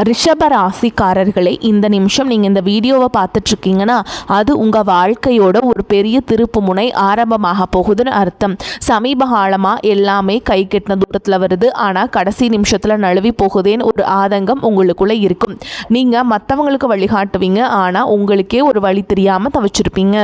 ரிஷப ராசிக்காரர்களே, இந்த நிமிஷம் நீங்கள் இந்த வீடியோவை பார்த்துட்ருக்கீங்கன்னா அது உங்கள் வாழ்க்கையோட ஒரு பெரிய திருப்பு முனை ஆரம்பமாக போகுதுன்னு அர்த்தம். சமீப காலமாக எல்லாமே கை கெட்டின தூரத்தில் வருது, ஆனால் கடைசி நிமிஷத்தில் நழுவி போகுதேன்னு ஒரு ஆதங்கம் உங்களுக்குள்ளே இருக்கும். நீங்கள் மற்றவங்களுக்கு வழிகாட்டுவீங்க, ஆனால் உங்களுக்கே ஒரு வழி தெரியாமல் தவிச்சிருப்பீங்க.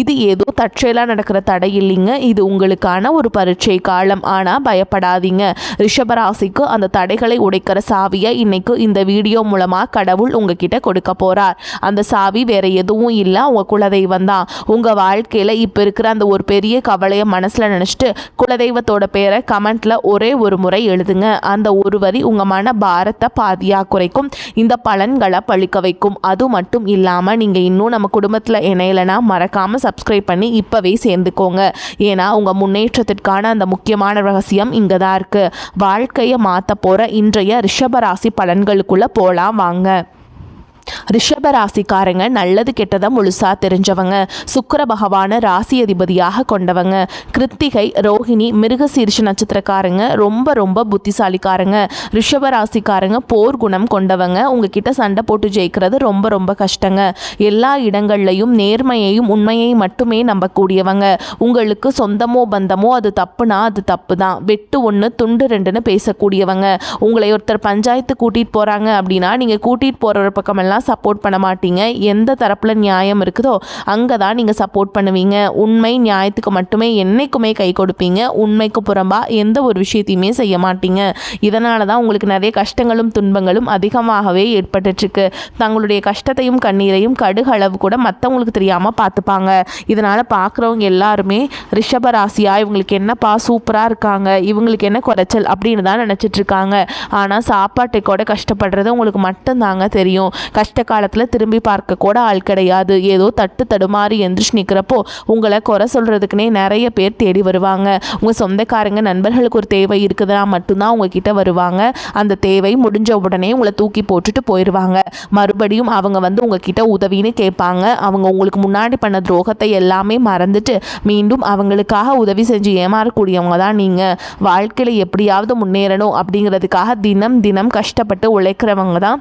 இது ஏதோ தற்செயலாக நடக்கிற தடை இல்லைங்க, இது உங்களுக்கான ஒரு பரீட்சை காலம். ஆனால் பயப்படாதீங்க, ரிஷபராசிக்கு அந்த தடைகளை உடைக்கிற சாவியை இன்னைக்கு இந்த வீடியோ மூலமாக கடவுள் உங்ககிட்ட கொடுக்க போறார். அந்த சாவி வேற எதுவும் இல்லை, உங்க குலதெய்வம் தான். உங்க வாழ்க்கையில இப்ப இருக்கிற அந்த ஒரு பெரிய கவலையை மனசுல நினைச்சிட்டு குலதெய்வத்தோட பேரை கமெண்ட்ல ஒரே ஒரு முறை எழுதுங்க. அந்த ஒரு வரி உங்க மன பாரத்தை பாதியா குறைக்கும், இந்த பலன்களை பழிக்க வைக்கும். அது மட்டும் இல்லாம நீங்க இன்னும் நம்ம குடும்பத்துல இணையலைன்னா மறக்காம சப்ஸ்கிரைப் பண்ணி இப்பவே சேர்ந்துக்கோங்க. ஏன்னா உங்க முன்னேற்றத்திற்கான அந்த முக்கியமான ரகசியம் இங்க தான் இருக்கு. வாழ்க்கையை மாற்ற போற இன்றைய ரிஷபராசி பலன்களுக்குள்ள போலாம் வாங்க. ரிஷபராசிக்காரங்க நல்லது கெட்டதை முழுசா தெரிஞ்சவங்க. சுக்கிர பகவான ராசி அதிபதியாக கொண்டவங்க. கிருத்திகை, ரோஹிணி, மிருகசீரிஷ நட்சத்திரக்காரங்க ரொம்ப ரொம்ப புத்திசாலிக்காரங்க. ரிஷபராசிக்காரங்க போர் குணம் கொண்டவங்க. உங்ககிட்ட சண்டை போட்டு ஜெயிக்கிறது ரொம்ப ரொம்ப கஷ்டங்க. எல்லா இடங்கள்லையும் நேர்மையையும் உண்மையையும் மட்டுமே நம்பக்கூடியவங்க. உங்களுக்கு சொந்தமோ பந்தமோ அது தப்புனா அது தப்பு தான், வெட்டு ஒன்று துண்டு ரெண்டுன்னு பேசக்கூடியவங்க. உங்களை ஒருத்தர் பஞ்சாயத்து கூட்டிகிட்டு போகிறாங்க அப்படின்னா நீங்கள் கூட்டிகிட்டு போகிற பக்கமெல்லாம் சப்போர்ட் பண்ண மாட்டீங்க. எந்த தரப்புல நியாயம் இருக்குதோ அங்கே தான் நீங்கள் சப்போர்ட் பண்ணுவீங்க. உண்மை நியாயத்துக்கு மட்டுமே என்னைக்குமே கை கொடுப்பீங்க. உண்மைக்கு புறம்பா எந்த ஒரு விஷயத்தையுமே செய்ய மாட்டீங்க. இதனால தான் உங்களுக்கு நிறைய கஷ்டங்களும் துன்பங்களும் அதிகமாகவே ஏற்பட்டுருக்கு. தங்களுடைய கஷ்டத்தையும் கண்ணீரையும் கடுகு அளவு கூட மற்றவங்களுக்கு தெரியாமல் பார்த்துப்பாங்க. இதனால் பார்க்குறவங்க எல்லாருமே ரிஷபராசியா இவங்களுக்கு என்னப்பா சூப்பராக இருக்காங்க, இவங்களுக்கு என்ன குறைச்சல் அப்படின்னு தான் நினச்சிட்டு இருக்காங்க. ஆனால் சாப்பாட்டை கூட கஷ்டப்படுறது உங்களுக்கு மட்டும்தாங்க தெரியும். கஷ்ட காலத்தில் திரும்பி பார்க்க கூட ஆள் கிடையாது. ஏதோ தட்டு தடுமாறி எந்திரிச்சு நிற்கிறப்போ உங்களை குறை சொல்கிறதுக்குனே நிறைய பேர் தேடி வருவாங்க. உங்கள் சொந்தக்காரங்க நண்பர்களுக்கு ஒரு தேவை இருக்குதுன்னா மட்டும்தான் உங்ககிட்ட வருவாங்க. அந்த தேவை முடிஞ்ச உடனே உங்களை தூக்கி போட்டுட்டு போயிடுவாங்க. மறுபடியும் அவங்க வந்து உங்ககிட்ட உதவின்னு கேட்பாங்க. அவங்க உங்களுக்கு முன்னாடி பண்ண துரோகத்தை எல்லாமே மறந்துட்டு மீண்டும் அவங்களுக்காக உதவி செஞ்சு ஏமாறக்கூடியவங்க தான் நீங்கள். வாழ்க்கையில் எப்படியாவது முன்னேறணும் அப்படிங்கிறதுக்காக தினம் தினம் கஷ்டப்பட்டு உழைக்கிறவங்க தான்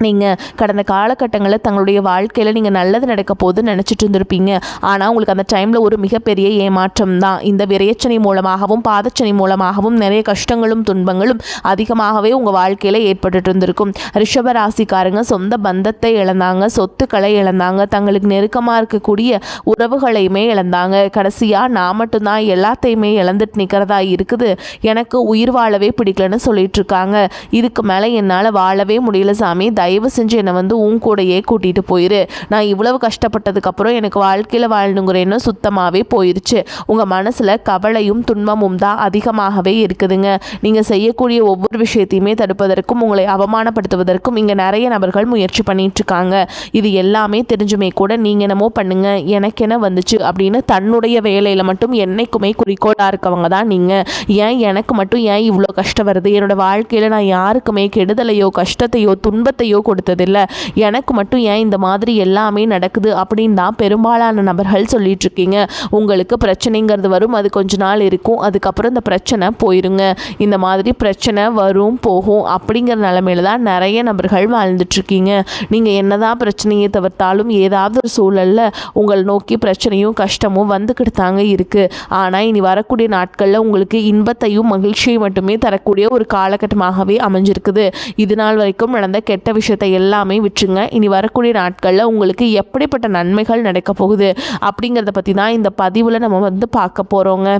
நீங்கள். கடந்த காலகட்டங்களில் தங்களுடைய வாழ்க்கையில் நீங்கள் நல்லது நடக்க போதுன்னு நினச்சிட்டு இருந்திருப்பீங்க. ஆனால் உங்களுக்கு அந்த டைமில் ஒரு மிகப்பெரிய ஏமாற்றம் தான். இந்த விரையச்சனை மூலமாகவும் பாதச்சனை மூலமாகவும் நிறைய கஷ்டங்களும் துன்பங்களும் அதிகமாகவே உங்கள் வாழ்க்கையில் ஏற்பட்டு இருந்திருக்கும். ரிஷபராசிக்காரங்க சொந்த பந்தத்தை இழந்தாங்க, சொத்துக்களை இழந்தாங்க, தங்களுக்கு நெருக்கமாக இருக்கக்கூடிய உறவுகளையுமே இழந்தாங்க. கடைசியாக நான் மட்டும்தான் எல்லாத்தையுமே இழந்துட்டு நிற்கிறதா இருக்குது, எனக்கு உயிர் வாழவே பிடிக்கலன்னு சொல்லிட்டு இருக்காங்க. இதுக்கு மேலே என்னால் வாழவே முடியல சாமி, தயவு செஞ்சு என்னை வந்து உன் கூடையே கூட்டிகிட்டு போயிரு. நான் இவ்வளவு கஷ்டப்பட்டதுக்கப்புறம் எனக்கு வாழ்க்கையில் வாழணுங்கிற எண்ணம் சுத்தமாகவே போயிடுச்சு. உங்கள் மனசில் கவலையும் துன்பமும் தான் அதிகமாகவே இருக்குதுங்க. நீங்கள் செய்யக்கூடிய ஒவ்வொரு விஷயத்தையுமே தடுப்பதற்கும் உங்களை அவமானப்படுத்துவதற்கும் இங்கே நிறைய நபர்கள் முயற்சி பண்ணிகிட்ருக்காங்க. இது எல்லாமே தெரிஞ்சுமே கூட நீங்கள் என்னமோ பண்ணுங்க, எனக்கு என்ன வந்துச்சு அப்படின்னு தன்னுடைய வேலையில் மட்டும் என்னைக்குமே குறிக்கோளாக இருக்கவங்க தான் நீங்கள். ஏன் எனக்கு மட்டும் ஏன் இவ்வளோ கஷ்டம் வருது, என்னோடய வாழ்க்கையில் நான் யாருக்குமே கெடுதலையோ கஷ்டத்தையோ துன்பத்தையோ கொடுத்ததில்லை, எனக்கு மட்டும் ஏன் இந்த மாதிரி எல்லாமே நடக்குது அப்படின்னு தான் பெரும்பாலான நபர்கள் சொல்லிட்டு இருக்கீங்க. உங்களுக்கு பிரச்சனைங்கிறது வரும், அது கொஞ்ச நாள் இருக்கும், அதுக்கப்புறம் இந்த பிரச்சனை போயிருங்க. இந்த மாதிரி பிரச்சனை வரும் போகும் அப்படிங்கிற நிலைமையில தான் நிறைய நபர்கள் வாழ்ந்துட்டுருக்கீங்க. நீங்கள் என்னதான் பிரச்சனையை தவிர்த்தாலும் ஏதாவது ஒரு சூழலில் உங்களை நோக்கி பிரச்சனையும் கஷ்டமும் வந்துக்கிட்டு தாங்க இருக்குது. ஆனால் இனி வரக்கூடிய நாட்களில் உங்களுக்கு இன்பத்தையும் மகிழ்ச்சியை மட்டுமே தரக்கூடிய ஒரு காலகட்டமாகவே அமைஞ்சிருக்குது. இது நாள் வரைக்கும் நடந்த கெட்ட விஷயத்தை எல்லாமே விட்டுருங்க. இனி வரக்கூடிய நாட்களில் உங்களுக்கு எப்படிப்பட்ட நன்மைகள் நடக்க போகுது அப்படிங்கிறத பற்றி தான் இந்த பதிவில் நம்ம வந்து பார்க்க போகிறோங்க.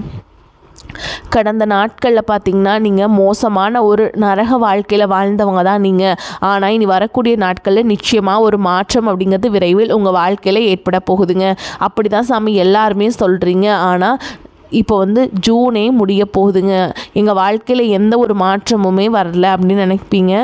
கடந்த நாட்களில் பார்த்திங்கன்னா நீங்கள் மோசமான ஒரு நரக வாழ்க்கையில் வாழ்ந்தவங்க தான் நீங்கள். ஆனால் இனி வரக்கூடிய நாட்களில் நிச்சயமாக ஒரு மாற்றம் அப்படிங்கிறது விரைவில் உங்கள் வாழ்க்கையில் ஏற்பட போகுதுங்க. அப்படி தான் சாமி எல்லாருமே சொல்கிறீங்க. ஆனால் இப்போ வந்து ஜூனே முடிய போகுதுங்க, எங்கள் வாழ்க்கையில் எந்த ஒரு மாற்றமுமே வரல அப்படின்னு நினைப்பீங்க.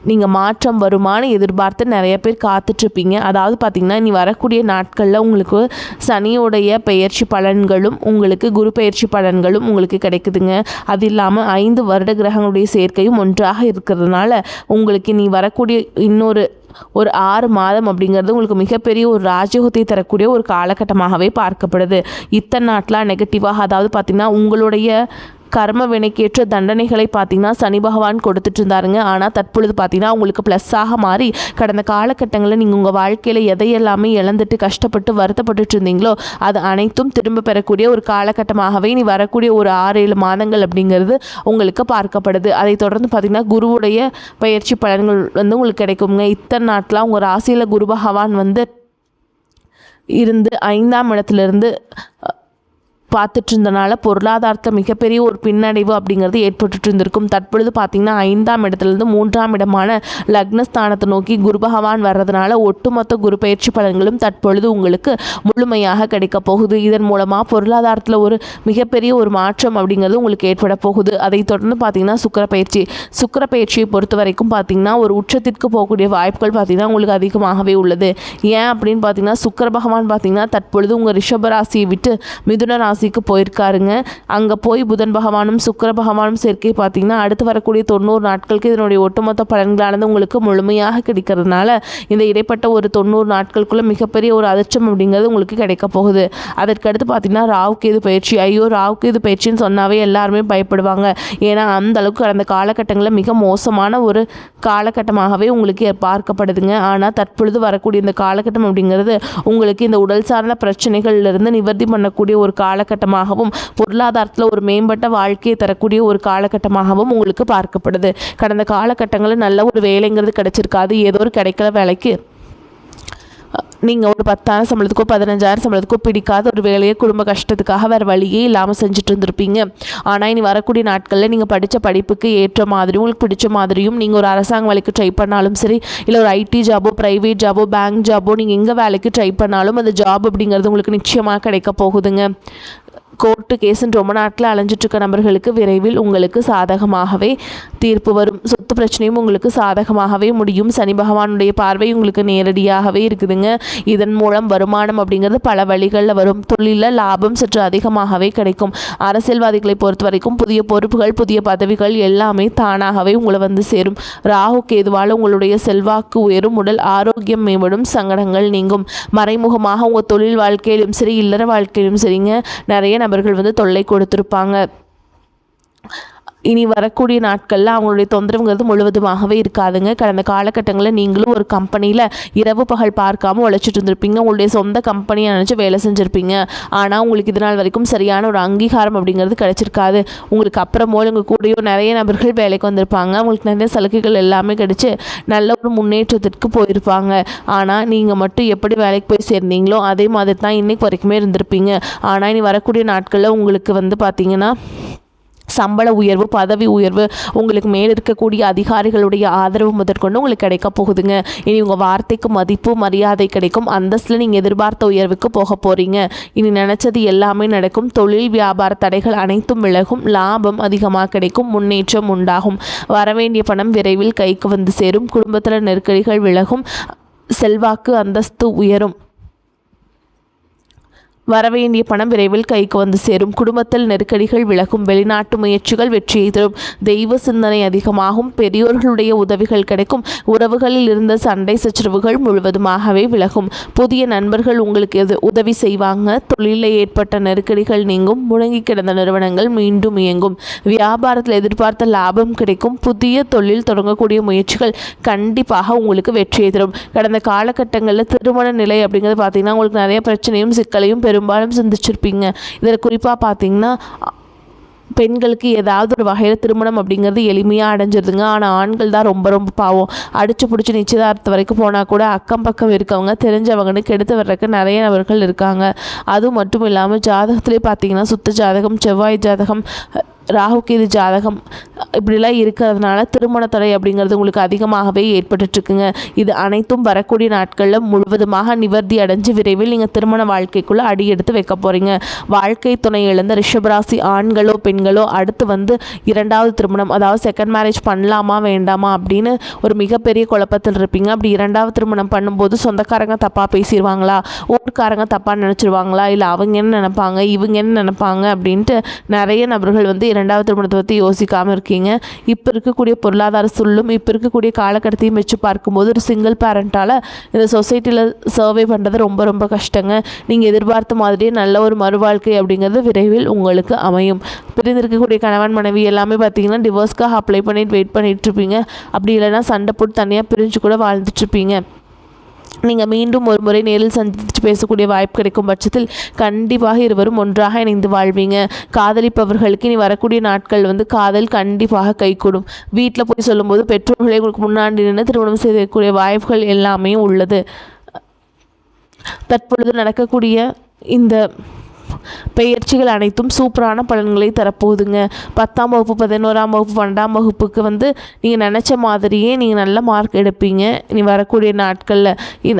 நீங்கள் மாற்றம் வருமானு எதிர்பார்த்து நிறைய பேர் காத்துட்ருப்பீங்க. அதாவது பார்த்திங்கன்னா இனி வரக்கூடிய நாட்களில் உங்களுக்கு சனியோடைய பெயர்ச்சி பலன்களும் உங்களுக்கு குரு பெயர்ச்சி பலன்களும் உங்களுக்கு கிடைக்குதுங்க. அது இல்லாமல் 5 வருட கிரகங்களுடைய சேர்க்கையும் ஒன்றாக இருக்கிறதுனால உங்களுக்கு இனி வரக்கூடிய இன்னொரு ஒரு 6 மாதம் அப்படிங்கிறது உங்களுக்கு மிகப்பெரிய ஒரு ராஜயோகத்தை தரக்கூடிய ஒரு காலகட்டமாகவே பார்க்கப்படுது. இத்தனை நாட்களாக நெகட்டிவாக, அதாவது பார்த்திங்கன்னா உங்களுடைய கர்ம வினைக்கேற்ற தண்டனைகளை பார்த்தீங்கன்னா சனி பகவான் கொடுத்துட்டு இருந்தாருங்க. ஆனால் தற்பொழுது பார்த்தீங்கன்னா உங்களுக்கு ப்ளஸ்ஸாக மாறி கடந்த காலகட்டங்களில் நீங்கள் உங்கள் வாழ்க்கையில் எதையெல்லாமே இழந்துட்டு கஷ்டப்பட்டு வருத்தப்பட்டு இருந்தீங்களோ அது அனைத்தும் திரும்ப பெறக்கூடிய ஒரு காலகட்டமாகவே நீ வரக்கூடிய ஒரு 6-7 மாதங்கள் அப்படிங்கிறது உங்களுக்கு பார்க்கப்படுது. அதை தொடர்ந்து பார்த்திங்கன்னா குருவுடைய பயிற்சி பலன்கள் வந்து உங்களுக்கு கிடைக்குங்க. இத்தனை நாட்களாக உங்கள் ராசியில் குரு பகவான் வந்து இருந்து 5ஆம் இடத்துலேருந்து பார்த்துட்டு இருந்தனால பொருளாதாரத்தில் மிகப்பெரிய ஒரு பின்னடைவு அப்படிங்கிறது ஏற்பட்டு இருந்திருக்கும். தற்பொழுது பார்த்திங்கன்னா 5ஆம் இடத்துலேருந்து 3ஆம் இடமான லக்னஸ்தானத்தை நோக்கி குரு பகவான் வர்றதுனால ஒட்டுமொத்த குரு பயிற்சி பலன்களும் தற்பொழுது உங்களுக்கு முழுமையாக கிடைக்க போகுது. இதன் மூலமாக பொருளாதாரத்தில் ஒரு மிகப்பெரிய ஒரு மாற்றம் அப்படிங்கிறது உங்களுக்கு ஏற்பட போகுது. அதை தொடர்ந்து பார்த்திங்கன்னா சுக்கிர பயிற்சியை பொறுத்த வரைக்கும் பார்த்திங்கன்னா ஒரு உச்சத்திற்கு போகக்கூடிய வாய்ப்புகள் பார்த்திங்கன்னா உங்களுக்கு அதிகமாகவே உள்ளது. ஏன் அப்படின்னு பார்த்திங்கன்னா சுக்கிர பகவான் பார்த்திங்கன்னா தற்பொழுது உங்கள் ரிஷப ராசியை விட்டு மிதுன ராசிக்கு போயிருக்காருங்க. அங்கே போய் புதன் பகவானும் சுக்கிர பகவானும் சேர்க்கை பார்த்தீங்கன்னா அடுத்து வரக்கூடிய 90 நாட்களுக்கு இதனுடைய ஒட்டுமொத்த பலன்களானது உங்களுக்கு முழுமையாக கிடைக்கிறதுனால இந்த இடைப்பட்ட ஒரு 90 நாட்களுக்குள்ள மிகப்பெரிய ஒரு அதிர்ஷ்டம் அப்படிங்கிறது உங்களுக்கு கிடைக்க போகுது. அதற்கடுத்து பார்த்தீங்கன்னா ராகுகேது பயிற்சி. ஐயோ, ராகுகேது பயிற்சின்னு சொன்னாவே எல்லாருமே பயப்படுவாங்க. ஏன்னா அந்த அளவுக்கு கடந்த காலகட்டங்களில் மிக மோசமான ஒரு காலகட்டமாகவே உங்களுக்கு பார்க்கப்படுதுங்க. ஆனால் தற்பொழுது வரக்கூடிய இந்த காலகட்டம் அப்படிங்கிறது உங்களுக்கு இந்த உடல் சார்ந்த பிரச்சனைகள்லேருந்து நிவர்த்தி பண்ணக்கூடிய ஒரு காலகட்டமாகவும் பொருளாதாரத்தில் ஒரு மேம்பட்ட வாழ்க்கையை தரக்கூடிய ஒரு காலகட்டமாகவும் உங்களுக்கு பார்க்கப்படுது. கடந்த காலகட்டங்களில் நல்ல ஒரு வேலைங்கிறது கிடைச்சிருக்காது. ஏதோ ஒரு கிடைக்கல வேலைக்கு நீங்கள் ஒரு 10,000 சம்பளத்துக்கோ 15,000 சம்பளத்துக்கோ பிடிக்காத ஒரு வேலையை குடும்ப கஷ்டத்துக்காக வேறு வழியே இல்லாமல் செஞ்சுட்டு இருந்திருப்பீங்க. ஆனால் இனி வரக்கூடிய நாட்களில் நீங்கள் படித்த படிப்புக்கு ஏற்ற மாதிரியும் உங்களுக்கு பிடிச்ச மாதிரியும் நீங்கள் ஒரு அரசாங்க வேலைக்கு ட்ரை பண்ணாலும் சரி, இல்லை ஒரு ஐடி ஜாபோ, ப்ரைவேட் ஜாபோ, பேங்க் ஜாபோ, நீங்கள் எங்கே வேலைக்கு ட்ரை பண்ணாலும் அந்த ஜாப் அப்படிங்கிறது உங்களுக்கு நிச்சயமாக கிடைக்க போகுதுங்க. கோர்ட்டு கேஸுன்னு ரொம்ப நாட்டில் அலைஞ்சிட்ருக்க நபர்களுக்கு விரைவில் உங்களுக்கு சாதகமாகவே தீர்ப்பு வரும். சொத்து பிரச்சனையும் உங்களுக்கு சாதகமாகவே முடியும். சனி பகவானுடைய பார்வை உங்களுக்கு நேரடியாகவே இருக்குதுங்க. இதன் மூலம் வருமானம் அப்படிங்கிறது பல வழிகளில் வரும். தொழிலில் லாபம் சற்று அதிகமாகவே கிடைக்கும். அரசியல்வாதிகளை பொறுத்த வரைக்கும் புதிய பொறுப்புகள், புதிய பதவிகள் எல்லாமே தானாகவே உங்களை வந்து சேரும். ராகு கேதுவால் உங்களுடைய செல்வாக்கு உயரும், உடல் ஆரோக்கியம் மேம்படும், சங்கடங்கள் நீங்கும். மறைமுகமாக உங்கள் தொழில் வாழ்க்கையிலும் சரி, இல்லற வாழ்க்கையிலும் சரிங்க நிறைய நபர்கள் வந்து தொல்லை கொடுத்திருப்பாங்க. இனி வரக்கூடிய நாட்களில் அவங்களுடைய தொந்தரவுங்கிறது முழுவதுமாகவே இருக்காதுங்க. கடந்த காலகட்டங்களில் நீங்களும் ஒரு கம்பெனியில் இரவு பகல் பார்க்காம உழைச்சிட்டு இருந்திருப்பீங்க. உங்களுடைய சொந்த கம்பெனியை நினச்சி வேலை செஞ்சுருப்பீங்க. ஆனால் உங்களுக்கு இது நாள் வரைக்கும் சரியான ஒரு அங்கீகாரம் அப்படிங்கிறது கிடைச்சிருக்காது. உங்களுக்கு அப்புறமோ உங்கள் கூடயோ நிறைய நபர்கள் வேலைக்கு வந்திருப்பாங்க. உங்களுக்கு நிறைய சலுகைகள் எல்லாமே கிடைச்சி நல்ல ஒரு முன்னேற்றத்திற்கு போயிருப்பாங்க. ஆனால் நீங்கள் மட்டும் எப்படி வேலைக்கு போய் சேர்ந்தீங்களோ அதே மாதிரி தான் இன்றைக்கு வரைக்குமே இருந்திருப்பீங்க. ஆனால் இனி வரக்கூடிய நாட்களில் உங்களுக்கு வந்து பார்த்திங்கன்னா சம்பள உயர்வு, பதவி உயர்வு, உங்களுக்கு மேல் இருக்கக்கூடிய அதிகாரிகளுடைய ஆதரவு முதற்கொண்டு உங்களுக்கு கிடைக்க போகுதுங்க. இனி உங்கள் வார்த்தைக்கு மதிப்பு, மரியாதை கிடைக்கும். அந்தஸ்தில் நீங்கள் எதிர்பார்த்த உயர்வுக்கு போக போகிறீங்க. இனி நினச்சது எல்லாமே நடக்கும். தொழில் வியாபார தடைகள் அனைத்தும் விலகும். லாபம் அதிகமாக கிடைக்கும். முன்னேற்றம் உண்டாகும். வரவேண்டிய பணம் விரைவில் கைக்கு வந்து சேரும். குடும்பத்தில் நெருக்கடிகள் விலகும். செல்வாக்கு, அந்தஸ்து உயரும். வரவேண்டிய பணம் விரைவில் கைக்கு வந்து சேரும். குடும்பத்தில் நெருக்கடிகள் விலகும். வெளிநாட்டு முயற்சிகள் வெற்றியை தரும். தெய்வ சிந்தனை அதிகமாகும். பெரியோர்களுடைய உதவிகள் கிடைக்கும். உறவுகளில் இருந்த சண்டை சச்சரவுகள் முழுவதுமாகவே விலகும். புதிய நண்பர்கள் உங்களுக்கு உதவி செய்வாங்க. தொழிலில் ஏற்பட்ட நெருக்கடிகள் நீங்கும். முடங்கி கிடந்த நிறுவனங்கள் மீண்டும் இயங்கும். வியாபாரத்தில் எதிர்பார்த்த லாபம் கிடைக்கும். புதிய தொழில் தொடங்கக்கூடிய முயற்சிகள் கண்டிப்பாக உங்களுக்கு வெற்றியை தரும். கடந்த காலகட்டங்களில் திருமண நிலை அப்படிங்கிறது பார்த்திங்கன்னா உங்களுக்கு நிறைய பிரச்சனையும் சிக்கலையும் பெரும்பாலும் சிந்திச்சிருப்பீங்க. இதில் குறிப்பாக பார்த்தீங்கன்னா பெண்களுக்கு ஏதாவது ஒரு வகையில் திருமணம் அப்படிங்கிறது எளிமையாக அடைஞ்சிருதுங்க. ஆனால் ஆண்கள் தான் ரொம்ப ரொம்ப பாவம். அடித்து பிடிச்சி நிச்சயதார்த்தம் வரைக்கும் போனால் கூட அக்கம் பக்கம் இருக்கவங்க தெரிஞ்சவங்கன்னு கெடுத்து வர்றதுக்கு நிறைய நபர்கள் இருக்காங்க. அதுவும் மட்டும் இல்லாமல் ஜாதகத்திலே பார்த்தீங்கன்னா சுத்த ஜாதகம், செவ்வாய் ஜாதகம், ராகுகேது ஜாதகம் இப்படிலாம் இருக்கிறதுனால திருமண தடை அப்படிங்கிறது உங்களுக்கு அதிகமாகவே ஏற்பட்டுருக்குங்க. இது அனைத்தும் வரக்கூடிய நாட்களில் முழுவதுமாக நிவர்த்தி அடைஞ்சு விரைவில் நீங்கள் திருமண வாழ்க்கைக்குள்ளே அடி எடுத்து வைக்க போகிறீங்க. வாழ்க்கை துணை இழந்த ரிஷபராசி ஆண்களோ பெண்களோ அடுத்து வந்து 2வது திருமணம், அதாவது செகண்ட் மேரேஜ் பண்ணலாமா வேண்டாமா அப்படின்னு ஒரு மிகப்பெரிய குழப்பத்தில் இருப்பீங்க. அப்படி 2வது திருமணம் பண்ணும்போது சொந்தக்காரங்க தப்பாக பேசிடுவாங்களா, ஊர்க்காரங்க தப்பாக நினச்சிருவாங்களா, இல்லை அவங்க என்ன நினைப்பாங்க, இவங்க என்ன நினைப்பாங்க அப்படின்ட்டு நிறைய நபர்கள் வந்து இரண்டாவது திருமணத்தை பற்றி யோசிக்காமல் இருக்கீங்க. இப்போ இருக்கக்கூடிய பொருளாதார சூழலும் இப்போ இருக்கக்கூடிய காலகட்டத்தையும் வச்சு பார்க்கும்போது ஒரு சிங்கிள் பேரண்ட்டால் இந்த சொசைட்டியில் சர்வே பண்ணுறது ரொம்ப ரொம்ப கஷ்டங்க. நீங்கள் எதிர்பார்த்த மாதிரியே நல்ல ஒரு மறுவாழ்க்கை அப்படிங்கிறது விரைவில் உங்களுக்கு அமையும். பிரிந்திருக்கக்கூடிய கணவன் மனைவி எல்லாமே பார்த்தீங்கன்னா டிவோர்ஸ்க்காக அப்ளை பண்ணிட்டு வெயிட் பண்ணிகிட்ருப்பீங்க. அப்படி இல்லைன்னா சண்டை போட்டு தனியாக பிரிஞ்சு கூட வாழ்ந்துட்டுருப்பீங்க. நீங்கள் மீண்டும் ஒரு முறை நேரில் சந்தித்து பேசக்கூடிய வாய்ப்பு கிடைக்கும் பட்சத்தில் கண்டிப்பாக இருவரும் ஒன்றாக இணைந்து வாழ்வீங்க. காதலிப்பவர்களுக்கு இனி வரக்கூடிய நாட்கள் காதல் கண்டிப்பாக கைகூடும். வீட்டில் போய் சொல்லும்போது பெற்றோர்களை உங்களுக்கு முன்னாடி நின்று திருமணம் செய்யக்கூடிய வாய்ப்புகள் எல்லாமே உள்ளது. தற்பொழுது நடக்கக்கூடிய இந்த பெயர்ச்சிகள் அனைத்தும் சூப்பரான பலன்களை தரப்போகுதுங்க. 10ஆம் வகுப்பு 11ஆம் வகுப்பு 12ஆம் வகுப்புக்கு நீங்கள் நினச்ச மாதிரியே நீங்கள் நல்ல மார்க் எடுப்பீங்க இனி வரக்கூடிய நாட்களில்.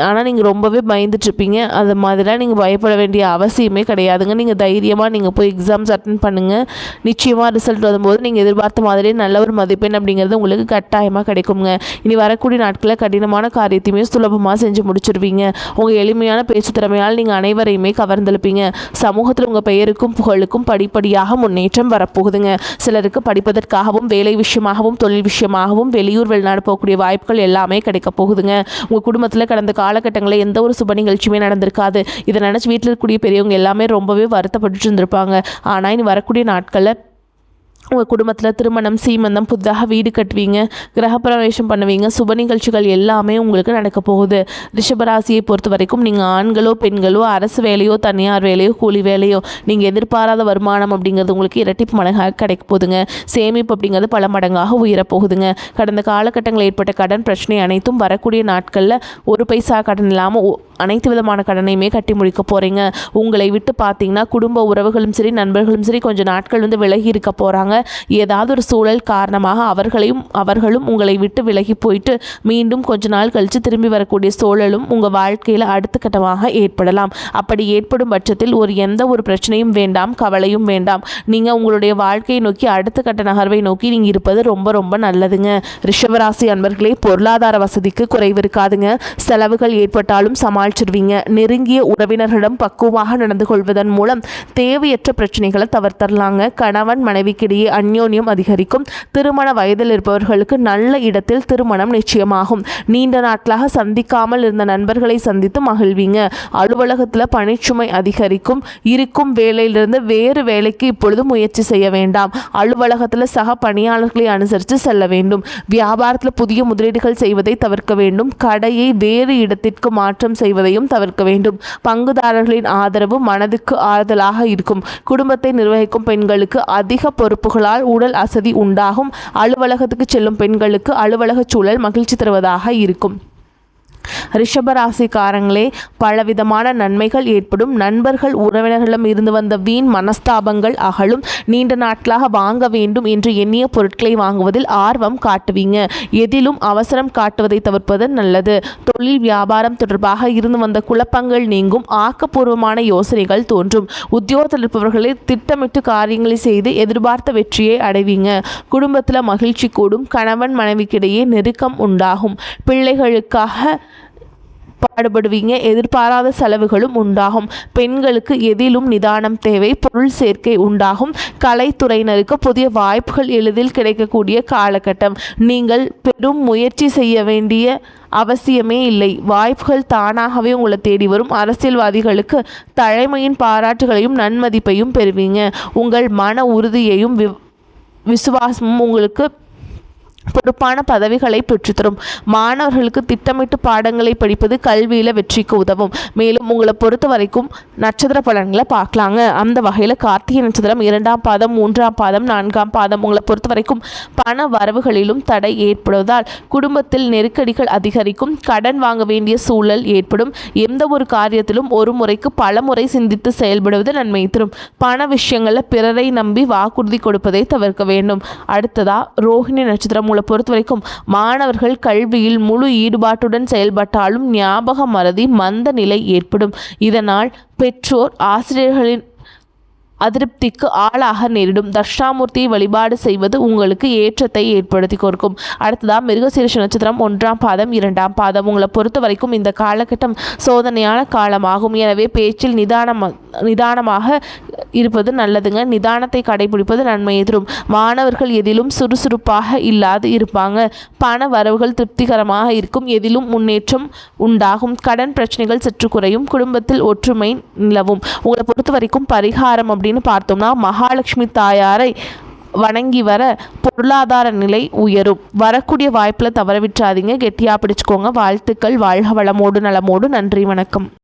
ஆனால் நீங்கள் ரொம்பவே பயந்துட்டுருப்பீங்க. அது மாதிரிலாம் நீங்கள் பயப்பட வேண்டிய அவசியமே கிடையாதுங்க. நீங்கள் தைரியமாக நீங்கள் போய் எக்ஸாம்ஸ் அட்டன் பண்ணுங்கள். நிச்சயமாக ரிசல்ட் வரும்போது நீங்கள் எதிர்பார்த்த மாதிரியே நல்ல ஒரு மதிப்பெண் அப்படிங்கிறது உங்களுக்கு கட்டாயமாக கிடைக்குங்க. இனி வரக்கூடிய நாட்களில் கடினமான காரியத்தையுமே சுலபமாக செஞ்சு முடிச்சிருவீங்க. உங்கள் எளிமையான பேச்சு திறமையால் நீங்கள் அனைவரையுமே கவர்ந்தெழுப்பீங்க. சமூகத்தில் உங்கள் பெயருக்கும் புகழுக்கும் படிப்படியாக முன்னேற்றம் வரப்போகுதுங்க. சிலருக்கு படிப்பதற்காகவும் வேலை விஷயமாகவும் தொழில் விஷயமாகவும் வெளியூர் வெளிநாடு போகக்கூடிய வாய்ப்புகள் எல்லாமே கிடைக்க போகுதுங்க. உங்கள் குடும்பத்தில் கடந்த காலகட்டங்களில் எந்த ஒரு சுப நிகழ்ச்சியுமே நடந்திருக்காது. இதை நினச்சி வீட்டில் இருக்கக்கூடிய பெரியவங்க எல்லாமே ரொம்பவே வருத்தப்பட்டு இருந்திருப்பாங்க. ஆனால் இனி வரக்கூடிய நாட்களில் உங்கள் குடும்பத்தில் திருமணம், சீமந்தம், புதிதாக வீடு கட்டுவீங்க, கிரகப்பிரவேசம் பண்ணுவீங்க. சுப நிகழ்ச்சிகள் எல்லாமே உங்களுக்கு நடக்க போகுது. ரிஷபராசியை பொறுத்த வரைக்கும் நீங்கள் ஆண்களோ பெண்களோ அரசு வேலையோ தனியார் வேலையோ கூலி வேலையோ நீங்கள் எதிர்பாராத வருமானம் அப்படிங்கிறது உங்களுக்கு இரட்டிப்பு மடங்காக கிடைக்க போகுதுங்க. சேமிப்பு அப்படிங்கிறது பல மடங்காக உயரப்போகுதுங்க. கடந்த காலகட்டங்களில் ஏற்பட்ட கடன் பிரச்சனை அனைத்தும் வரக்கூடிய நாட்களில் ஒரு பைசா கடன் இல்லாமல் அனைத்து விதமான கடனையுமே கட்டி முடிக்க போகிறீங்க. உங்களை விட்டு பார்த்தீங்கன்னா குடும்ப உறவுகளும் சரி நண்பர்களும் சரி கொஞ்சம் நாட்கள் விலகி இருக்க போகிறாங்க. ஏதாவது ஒரு சூழல் காரணமாக அவர்களும் உங்களை விட்டு விலகி போயிட்டு மீண்டும் கொஞ்ச நாள் கழித்து திரும்பி வரக்கூடிய சூழலும் உங்கள் வாழ்க்கையில் அடுத்த கட்டமாக ஏற்படலாம். அப்படி ஏற்படும் பட்சத்தில் எந்த ஒரு பிரச்சனையும் வேண்டாம், கவலையும் வேண்டாம். நீங்கள் உங்களுடைய வாழ்க்கையை நோக்கி அடுத்த கட்ட நகர்வை நோக்கி நீங்கள் இருப்பது ரொம்ப ரொம்ப நல்லதுங்க. ரிஷபராசி அன்பர்களே, பொருளாதார வசதிக்கு குறைவு இருக்காதுங்க. செலவுகள் ஏற்பட்டாலும் சமாளிச்சிருவீங்க. நெருங்கிய உறவினர்களிடம் பக்குவமாக நடந்து கொள்வதன் மூலம் தேவையற்ற பிரச்சனைகளை தவிர்த்தரலாங்க. கணவன் மனைவிக்கிடையே அந்யோன்யம் அதிகரிக்கும். திருமண வயதில் இருப்பவர்களுக்கு நல்ல இடத்தில் திருமணம் நிச்சயமாகும். நீண்ட நாட்களாக சந்திக்காமல் இருந்த நண்பர்களை சந்தித்து மகிழ்வீங்க. அலுவலகத்தில் பணிச்சுமை அதிகரிக்கும். இருக்கும் வேலையிலிருந்து வேறு வேலைக்கு இப்பொழுது முயற்சி செய்ய வேண்டாம். அலுவலகத்தில் சக பணியாளர்களை அனுசரித்து செல்ல வேண்டும். வியாபாரத்தில் புதிய முதலீடுகள் செய்வதை தவிர்க்க வேண்டும். கடையை வேறு இடத்திற்கு மாற்றம் செய்வதையும் தவிர்க்க வேண்டும். பங்குதாரர்களின் ஆதரவு மனதுக்கு ஆறுதலாக இருக்கும். குடும்பத்தை நிர்வகிக்கும் பெண்களுக்கு அதிக பொறுப்புகளால் உடல் அசதி உண்டாகும். அலுவலகத்துக்கு செல்லும் பெண்களுக்கு அலுவலக சூழல் மகிழ்ச்சி தருவதாக இருக்கும். ரிஷபராசிக்காரங்களே, பலவிதமான நன்மைகள் ஏற்படும். நண்பர்கள் உறவினர்களிடம் இருந்து வந்த வீண் மனஸ்தாபங்கள் அகலும். நீண்ட நாட்களாக வாங்க வேண்டும் என்று எண்ணிய பொருட்களை வாங்குவதில் ஆர்வம் காட்டுவீங்க. எதிலும் அவசரம் காட்டுவதை தவிர்ப்பது நல்லது. தொழில் வியாபாரம் தொடர்பாக இருந்து வந்த குழப்பங்கள் நீங்கும். ஆக்கப்பூர்வமான யோசனைகள் தோன்றும். உத்தியோகத்தில் இருப்பவர்களை திட்டமிட்டு காரியங்களை செய்து எதிர்பார்த்த வெற்றியை அடைவீங்க. குடும்பத்தில் மகிழ்ச்சி கூடும். கணவன் மனைவிக்கிடையே நெருக்கம் உண்டாகும். பிள்ளைகளுக்காக பாடுபடுவீங்க. எதிர்பாராத செலவுகளும் உண்டாகும். பெண்களுக்கு எதிலும் நிதானம் தேவை. பொருள் சேர்க்கை உண்டாகும். கலைத்துறையினருக்கு புதிய வாய்ப்புகள் எளிதில் கிடைக்கக்கூடிய காலகட்டம். நீங்கள் பெரும் முயற்சி செய்ய வேண்டிய அவசியமே இல்லை. வாய்ப்புகள் தானாகவே உங்களை தேடி வரும். அரசியல்வாதிகளுக்கு தலைமையின் பாராட்டுகளையும் நன்மதிப்பையும் பெறுவீங்க. உங்கள் மன உறுதியையும் விசுவாசமும் உங்களுக்கு பொறுப்பான பதவிகளை பெற்றுத்தரும். மாணவர்களுக்கு திட்டமிட்டு பாடங்களை படிப்பது கல்வியில் வெற்றிக்கு உதவும். மேலும் உங்களை பொறுத்த வரைக்கும் நட்சத்திர பலன்களை பார்க்கலாங்க. அந்த வகையில் கார்த்திகை நட்சத்திரம் 2ஆம் பாதம் 3ஆம் பாதம் 4ஆம் பாதம் உங்களை பொறுத்த வரைக்கும் பண வரவுகளிலும் தடை ஏற்படுவதால் குடும்பத்தில் நெருக்கடிகள் அதிகரிக்கும். கடன் வாங்க வேண்டிய சூழல் ஏற்படும். எந்த ஒரு காரியத்திலும் ஒரு முறைக்கு பல முறை சிந்தித்து செயல்படுவது நன்மை தரும். பண விஷயங்களில் பிறரை நம்பி வாக்குறுதி கொடுப்பதை தவிர்க்க வேண்டும். அடுத்ததா ரோஹிணி நட்சத்திரம் பொறுத்த வரைக்கும் மாணவர்கள் கல்வியில் முழு ஈடுபாட்டுடன் செயல்பட்டாலும் ஞாபக மறதி மந்த நிலை ஏற்படும். இதனால் பெற்றோர் ஆசிரியர்களின் அதிருப்திக்கு ஆளாக நேரிடும். தட்சிணாமூர்த்தியை வழிபாடு செய்வது உங்களுக்கு ஏற்றத்தை ஏற்படுத்தி கொடுக்கும். அடுத்ததாக மிருகசீரிஷ நட்சத்திரம் 1ஆம் பாதம் 2ஆம் பாதம். உங்களை பொறுத்த வரைக்கும் இந்த காலகட்டம் சோதனையான காலமாகும். எனவே பேச்சில் நிதானமாக இருப்பது நல்லதுங்க. நிதானத்தை கடைபிடிப்பது நன்மையை தரும். மாணவர்கள் எதிலும் சுறுசுறுப்பாக இல்லாது இருப்பாங்க. பண வரவுகள் திருப்திகரமாக இருக்கும். எதிலும் முன்னேற்றம் உண்டாகும். கடன் பிரச்சனைகள் சற்று குறையும். குடும்பத்தில் ஒற்றுமை நிலவும். உங்களை பொறுத்த வரைக்கும் பரிகாரம் அப்படின்னு பார்த்தோம்னா மகாலட்சுமி தாயாரை வணங்கி வர பொருளாதார நிலை உயரும். வரக்கூடிய வாய்ப்பில் தவற விட்டுறாதீங்க. கெட்டியாக பிடிச்சுக்கோங்க. வாழ்த்துக்கள். வாழ்க வளமோடு நலமோடு. நன்றி, வணக்கம்.